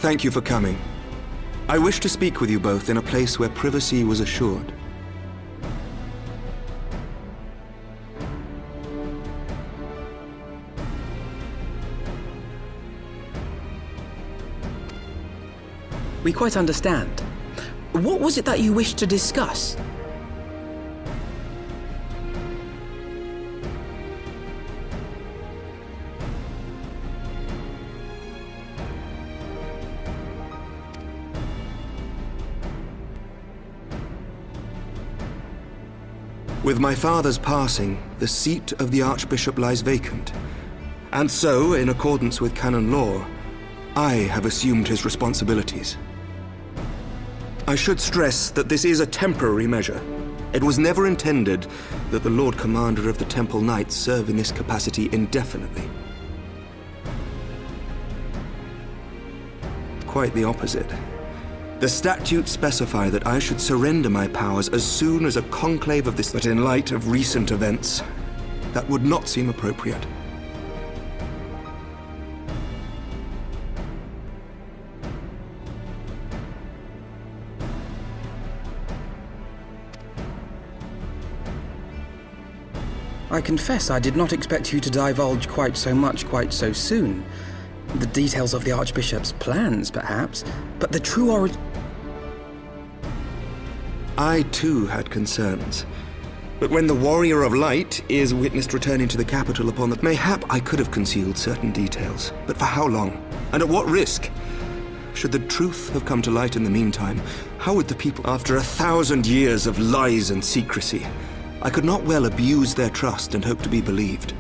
Thank you for coming. I wish to speak with you both in a place where privacy was assured. We quite understand. What was it that you wished to discuss? With my father's passing, the seat of the Archbishop lies vacant. And so, in accordance with canon law, I have assumed his responsibilities. I should stress that this is a temporary measure. It was never intended that the Lord Commander of the Temple Knights serve in this capacity indefinitely. Quite the opposite. The statutes specify that I should surrender my powers as soon as a conclave of this... But in light of recent events, that would not seem appropriate. I confess I did not expect you to divulge quite so much quite so soon. The details of the Archbishop's plans, perhaps, but the true origin... I too had concerns. But when the Warrior of Light is witnessed returning to the capital upon the... Mayhap I could have concealed certain details, but for how long? And at what risk? Should the truth have come to light in the meantime, how would the people... After 1,000 years of lies and secrecy, I could not well abuse their trust and hope to be believed.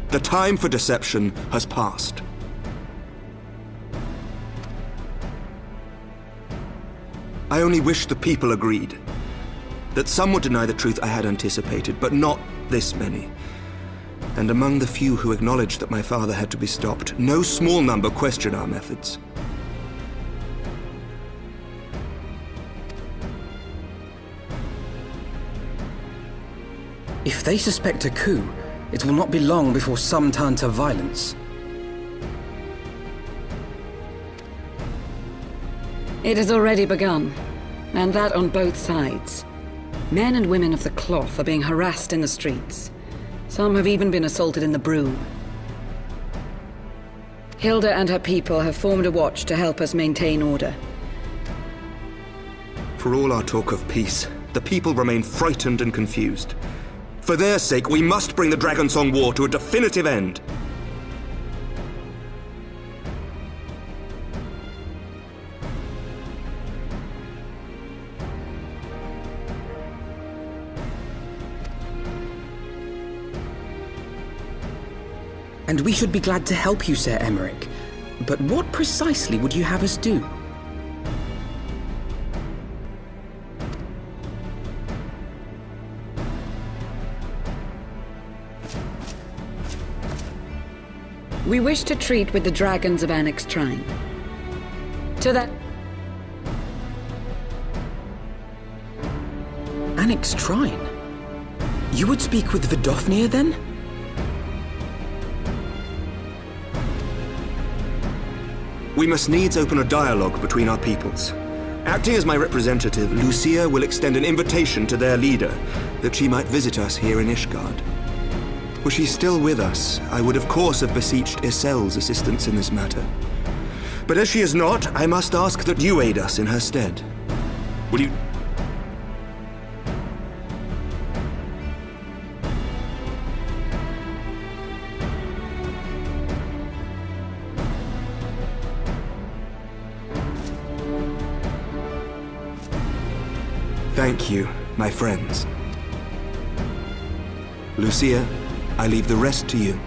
The time for deception has passed. I only wish the people agreed. That some would deny the truth I had anticipated, but not this many. And among the few who acknowledged that my father had to be stopped, no small number questioned our methods. If they suspect a coup, it will not be long before some turn to violence. It has already begun, and that on both sides. Men and women of the cloth are being harassed in the streets. Some have even been assaulted in the Broom. Hilda and her people have formed a watch to help us maintain order. For all our talk of peace, the people remain frightened and confused. For their sake, we must bring the Dragonsong War to a definitive end. And we should be glad to help you, Sir Emmerich. But what precisely would you have us do? We wish to treat with the dragons of Annex Trine. To that... Annex Trine? You would speak with Vidofnir, then? We must needs open a dialogue between our peoples. Acting as my representative, Lucia will extend an invitation to their leader, that she might visit us here in Ishgard. Were she still with us, I would of course have beseeched Isel's assistance in this matter. But as she is not, I must ask that you aid us in her stead. Will you... Thank you, my friends. Lucia, I leave the rest to you.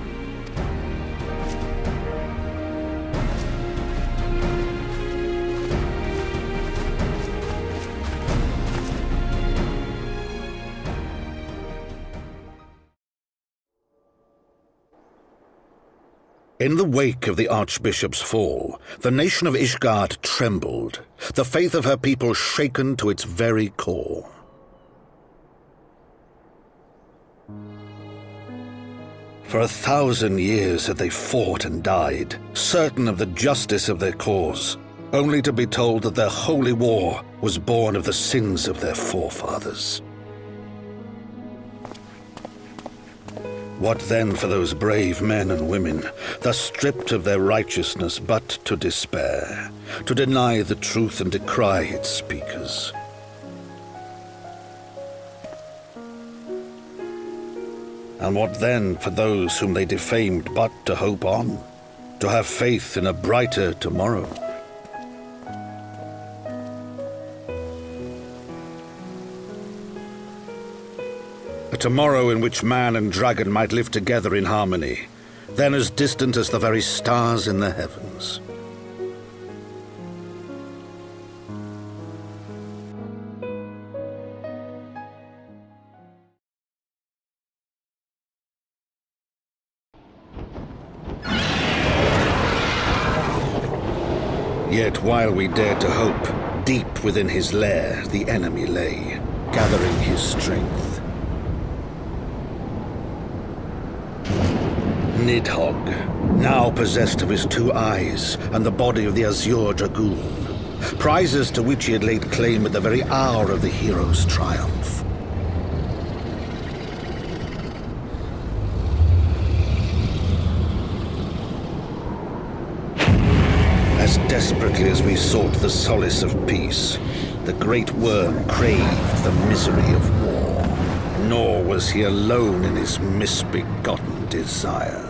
In the wake of the Archbishop's fall, the nation of Ishgard trembled, the faith of her people shaken to its very core. For 1,000 years had they fought and died, certain of the justice of their cause. only to be told that their holy war was born of the sins of their forefathers. What then for those brave men and women, thus stripped of their righteousness but to despair, to deny the truth and decry its speakers? And what then for those whom they defamed but to hope on, to have faith in a brighter tomorrow? A tomorrow in which man and dragon might live together in harmony, then as distant as the very stars in the heavens. Yet while we dared to hope, deep within his lair the enemy lay, gathering his strength. Nidhogg, now possessed of his 2 eyes and the body of the Azure Dragoon, prizes to which he had laid claim at the very hour of the hero's triumph. As desperately as we sought the solace of peace, the great worm craved the misery of war. Nor was he alone in his misbegotten desire.